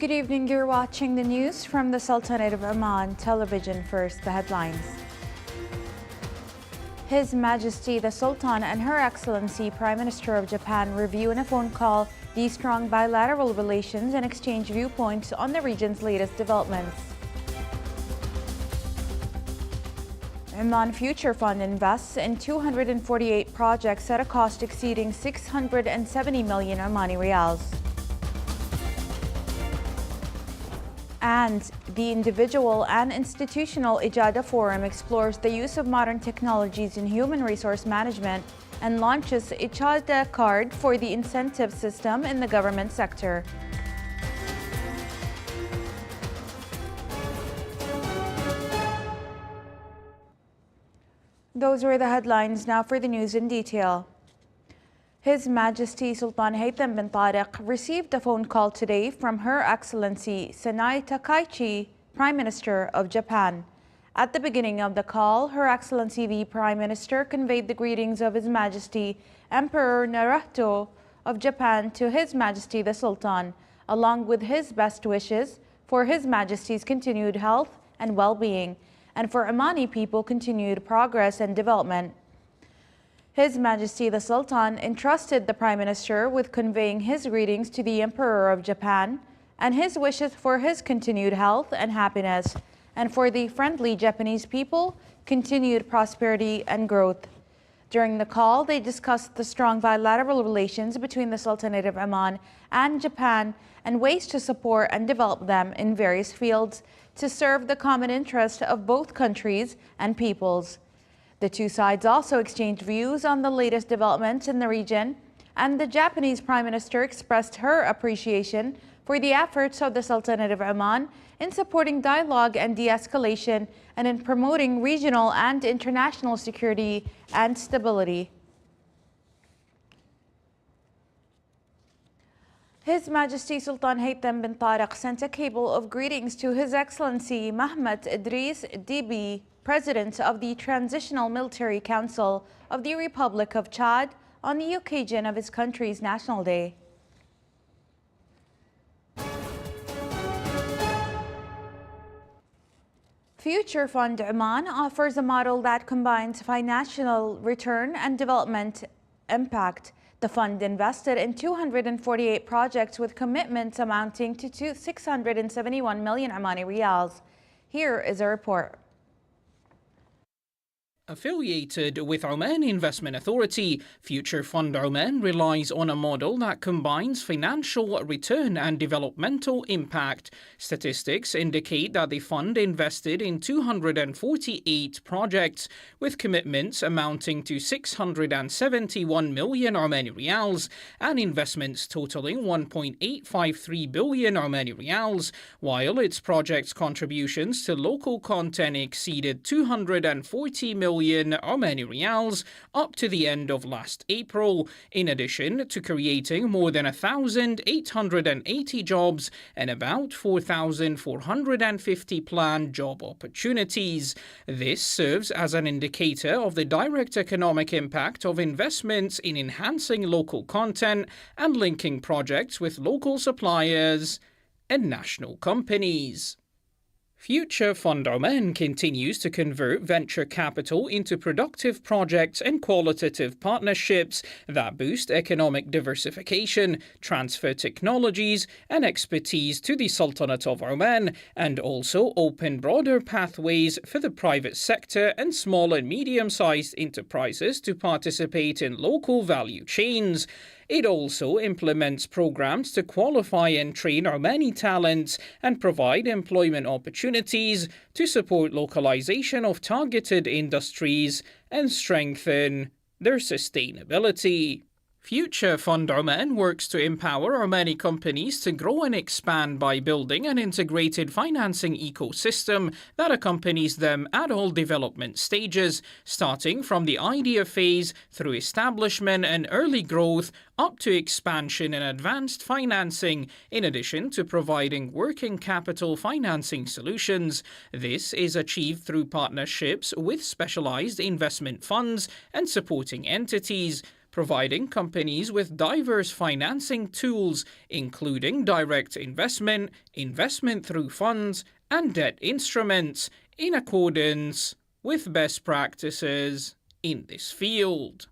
Good evening, you're watching the news from the Sultanate of Oman television. First, the headlines. His Majesty the Sultan and Her Excellency Prime Minister of Japan review in a phone call the strong bilateral relations and exchange viewpoints on the region's latest developments. Oman Future Fund invests in 248 projects at a cost exceeding 670 million Omani Riyals. And the Individual and Institutional Ijada Forum explores the use of modern technologies in human resource management and launches Ijada card for the incentive system in the government sector. Those were the headlines. Now for the news in detail. His Majesty Sultan Haytham bin Tariq received a phone call today from Her Excellency Sanai Takaichi, Prime Minister of Japan. At the beginning of the call, Her Excellency the Prime Minister conveyed the greetings of His Majesty Emperor Naruhito of Japan to His Majesty the Sultan, along with his best wishes for His Majesty's continued health and well-being, and for Omani people continued progress and development. His Majesty the Sultan entrusted the Prime Minister with conveying his greetings to the Emperor of Japan and his wishes for his continued health and happiness, and for the friendly Japanese people, continued prosperity and growth. During the call, they discussed the strong bilateral relations between the Sultanate of Oman and Japan and ways to support and develop them in various fields to serve the common interest of both countries and peoples. The two sides also exchanged views on the latest developments in the region, and the Japanese Prime Minister expressed her appreciation for the efforts of the Sultanate of Oman in supporting dialogue and de-escalation and in promoting regional and international security and stability. His Majesty Sultan Haytham bin Tariq sent a cable of greetings to His Excellency Mahmoud Idris Deby, President of the Transitional Military Council of the Republic of Chad, on the occasion of his country's National Day. Future Fund Oman offers a model that combines financial return and development impact. The fund invested in 248 projects with commitments amounting to 671 million Omani Riyals. Here is a report. Affiliated with Oman Investment Authority, Future Fund Oman relies on a model that combines financial return and developmental impact. Statistics indicate that the fund invested in 248 projects with commitments amounting to 671 million Omani Riyals and investments totaling 1.853 billion Omani Riyals, while its projects' contributions to local content exceeded 240 million Omani Riyals up to the end of last April, in addition to creating more than 1,880 jobs and about 4,450 planned job opportunities. This serves as an indicator of the direct economic impact of investments in enhancing local content and linking projects with local suppliers and national companies. Future Fund Oman continues to convert venture capital into productive projects and qualitative partnerships that boost economic diversification, transfer technologies and expertise to the Sultanate of Oman, and also open broader pathways for the private sector and small and medium-sized enterprises to participate in local value chains. It also implements programs to qualify and train Omani talents and provide employment opportunities to support localization of targeted industries and strengthen their sustainability. Future Fund Oman works to empower Omani companies to grow and expand by building an integrated financing ecosystem that accompanies them at all development stages, starting from the idea phase through establishment and early growth up to expansion and advanced financing, in addition to providing working capital financing solutions. This is achieved through partnerships with specialized investment funds and supporting entities. providing companies with diverse financing tools, including direct investment, investment through funds, and debt instruments, in accordance with best practices in this field.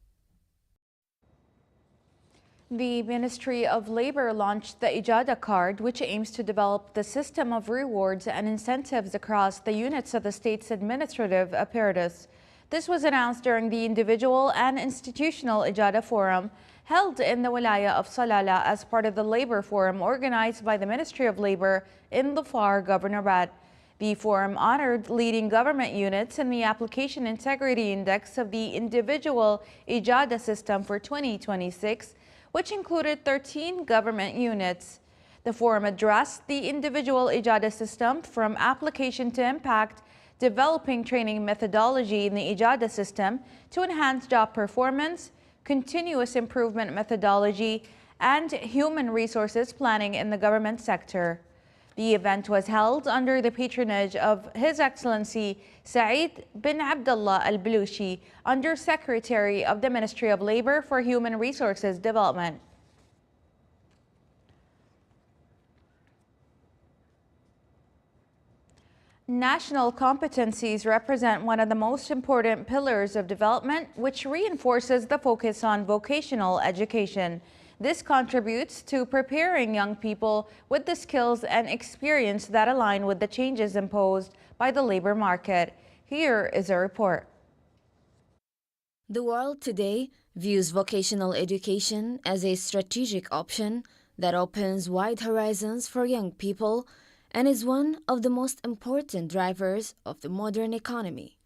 The Ministry of Labor launched the Ijada Card, which aims to develop the system of rewards and incentives across the units of the state's administrative apparatus. This was announced during the individual and institutional Ijada Forum held in the Wilaya of Salalah as part of the Labor Forum organized by the Ministry of Labor in Dhofar Governorate. The forum honored leading government units in the Application Integrity Index of the Individual Ijada System for 2026, which included 13 government units. The forum addressed the individual Ijada system from application to impact, developing training methodology in the Ijada system to enhance job performance, continuous improvement methodology, and human resources planning in the government sector. The event was held under the patronage of His Excellency Saeed bin Abdullah Al-Balushi, Under Secretary of the Ministry of Labor for Human Resources Development. National competencies represent one of the most important pillars of development, which reinforces the focus on vocational education. This contributes to preparing young people with the skills and experience that align with the changes imposed by the labor market. Here is a report. The world today views vocational education as a strategic option that opens wide horizons for young people and is one of the most important drivers of the modern economy.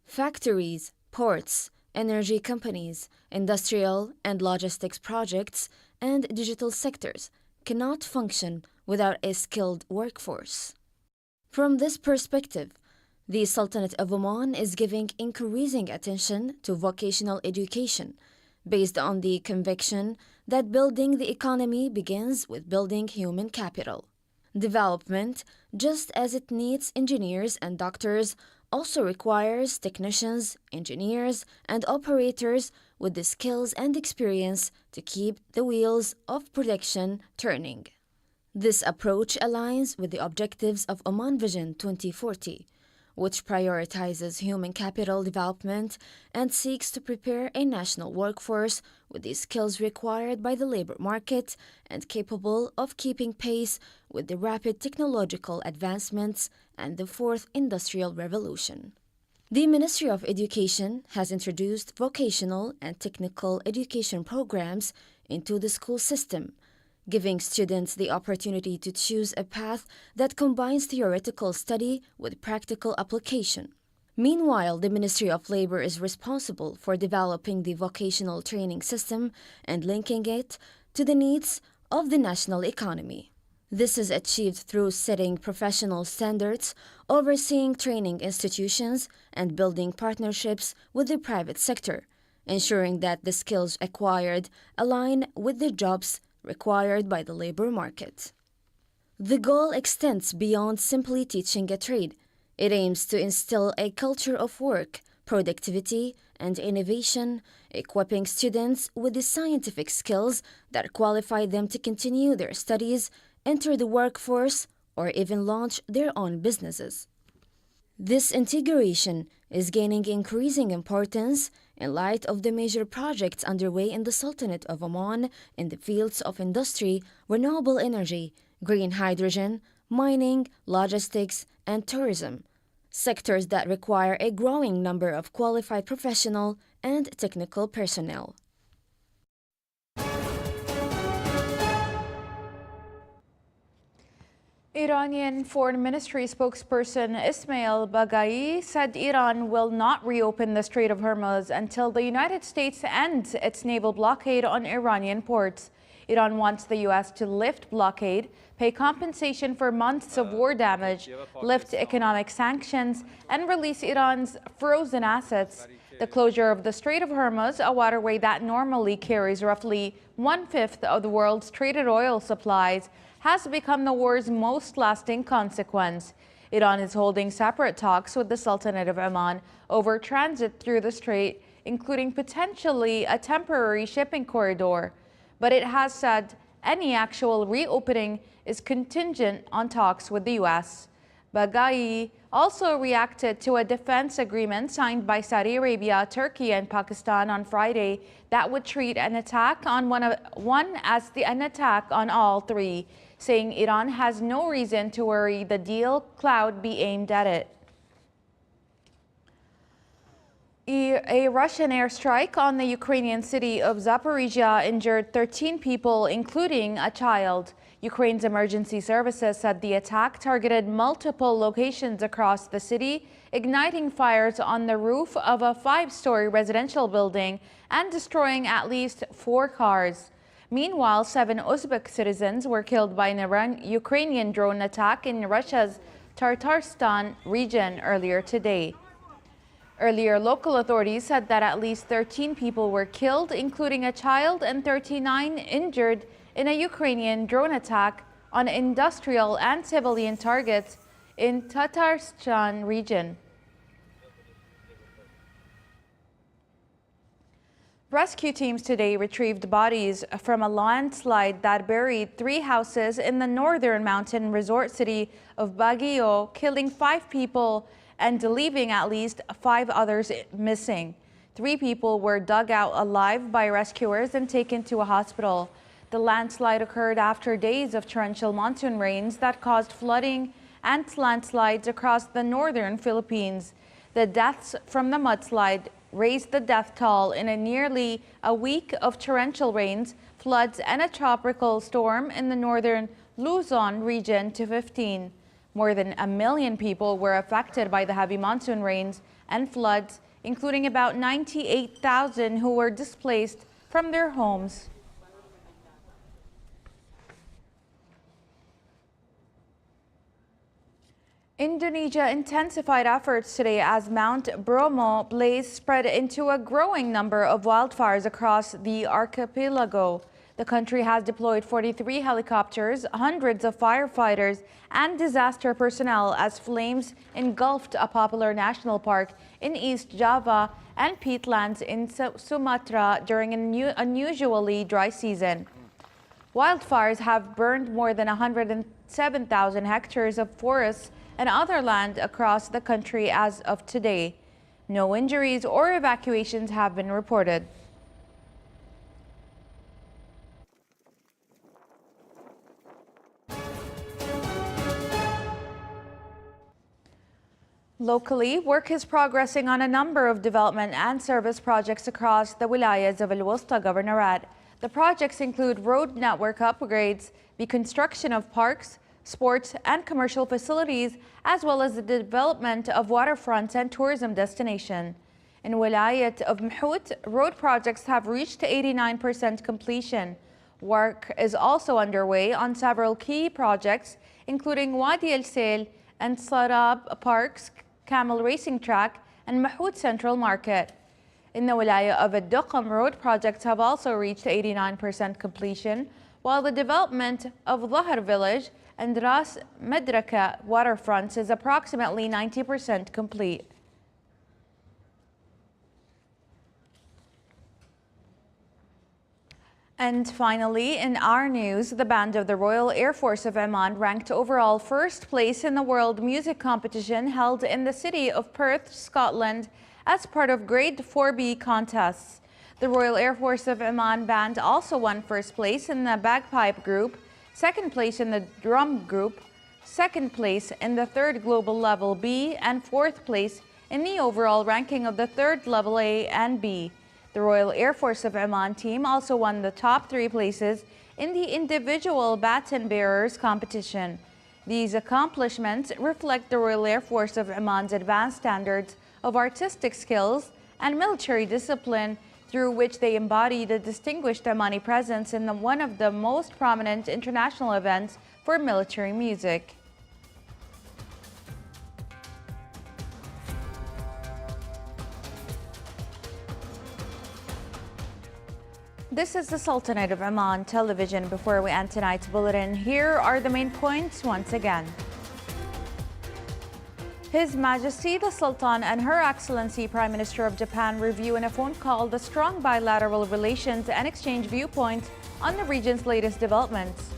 Factories, ports, energy companies, industrial and logistics projects, and digital sectors cannot function without a skilled workforce. From this perspective, the Sultanate of Oman is giving increasing attention to vocational education based on the conviction that building the economy begins with building human capital. Development, just as it needs engineers and doctors, also requires technicians, engineers, and operators with the skills and experience to keep the wheels of production turning. This approach aligns with the objectives of Oman Vision 2040, which prioritizes human capital development and seeks to prepare a national workforce with the skills required by the labor market and capable of keeping pace with the rapid technological advancements and the fourth industrial revolution. The Ministry of Education has introduced vocational and technical education programs into the school system, giving students the opportunity to choose a path that combines theoretical study with practical application. Meanwhile, the Ministry of Labor is responsible for developing the vocational training system and linking it to the needs of the national economy. This is achieved through setting professional standards, overseeing training institutions, and building partnerships with the private sector, ensuring that the skills acquired align with the jobs required by the labor market. The goal extends beyond simply teaching a trade. It aims to instill a culture of work, productivity, and innovation, equipping students with the scientific skills that qualify them to continue their studies, enter the workforce, or even launch their own businesses. This integration is gaining increasing importance in light of the major projects underway in the Sultanate of Oman in the fields of industry, renewable energy, green hydrogen, mining, logistics, and tourism, sectors that require a growing number of qualified professional and technical personnel. Iranian Foreign Ministry spokesperson Ismail Baghai said Iran will not reopen the Strait of Hormuz until the United States ends its naval blockade on Iranian ports. Iran wants the U.S. to lift blockade, pay compensation for months of war damage, lift economic sanctions, and release Iran's frozen assets. The closure of the Strait of Hormuz, a waterway that normally carries roughly 1/5 of the world's traded oil supplies, has become the war's most lasting consequence. Iran is holding separate talks with the Sultanate of Oman over transit through the strait including potentially a temporary shipping corridor. But it has said any actual reopening is contingent on talks with the U.S. Bagai also reacted to a defense agreement signed by Saudi Arabia, Turkey, and Pakistan on Friday that would treat an attack on one as an attack on all three, saying Iran has no reason to worry the deal cloud be aimed at it. A Russian airstrike on the Ukrainian city of Zaporizhia injured 13 people, including a child. Ukraine's emergency services said the attack targeted multiple locations across the city, igniting fires on the roof of a 5-story residential building and destroying at least 4 cars. Meanwhile, 7 Uzbek citizens were killed by an Ukrainian drone attack in Russia's Tatarstan region earlier today. Earlier, local authorities said that at least 13 people were killed, including a child, and 39 injured in a Ukrainian drone attack on industrial and civilian targets in Tatarstan region. Rescue teams today retrieved bodies from a landslide that buried 3 houses in the northern mountain resort city of Baguio, killing 5 people and leaving at least 5 others missing. 3 people were dug out alive by rescuers and taken to a hospital. The landslide occurred after days of torrential monsoon rains that caused flooding and landslides across the northern Philippines. The deaths from the mudslide raised the death toll in nearly a week of torrential rains, floods, and a tropical storm in the northern Luzon region to 15. More than 1 million people were affected by the heavy monsoon rains and floods, including about 98,000 who were displaced from their homes. Indonesia intensified efforts today as Mount Bromo blaze spread into a growing number of wildfires across the archipelago. The country has deployed 43 helicopters, hundreds of firefighters, and disaster personnel as flames engulfed a popular national park in East Java and peatlands in Sumatra during an unusually dry season. Wildfires have burned more than 107,000 hectares of forests and other land across the country as of today. No injuries or evacuations have been reported. Locally, work is progressing on a number of development and service projects across the wilayas of Al-Wusta Governorate. The projects include road network upgrades, the construction of parks, sports and commercial facilities, as well as the development of waterfronts and tourism destination. In Wilayat of Mhout, road projects have reached 89% completion. Work is also underway on several key projects, including Wadi El Sail and Sarab Parks, Camel Racing Track, and Mhout Central Market. In the Wilaya of Ad-Duqm, road projects have also reached 89% completion, while the development of Dhahar Village and Ras Madraka waterfronts is approximately 90% complete. And finally, in our news, the band of the Royal Air Force of Oman ranked overall first place in the World Music Competition held in the city of Perth, Scotland, as part of Grade 4B contests. The Royal Air Force of Oman band also won first place in the bagpipe group, second place in the drum group, second place in the third global level B, and fourth place in the overall ranking of the third level A and B. The Royal Air Force of Oman team also won the top 3 places in the individual baton bearers competition. These accomplishments reflect the Royal Air Force of Oman's advanced standards of artistic skills and military discipline, through which they embody the distinguished Omani presence in one of the most prominent international events for military music. This is the Sultanate of Oman television. Before we end tonight's bulletin, here are the main points once again. His Majesty the Sultan and Her Excellency Prime Minister of Japan review in a phone call the strong bilateral relations and exchange viewpoints on the region's latest developments.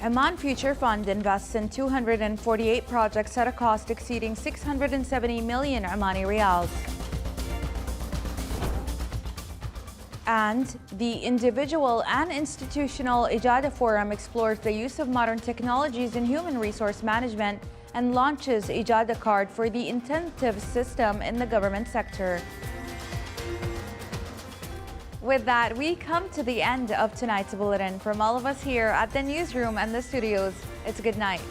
Oman Future Fund invests in 248 projects at a cost exceeding 670 million Omani riyals. And the Individual and Institutional Ijada Forum explores the use of modern technologies in human resource management and launches Ijada Card for the intensive system in the government sector. With that, we come to the end of tonight's bulletin. From all of us here at the newsroom and the studios, it's good night.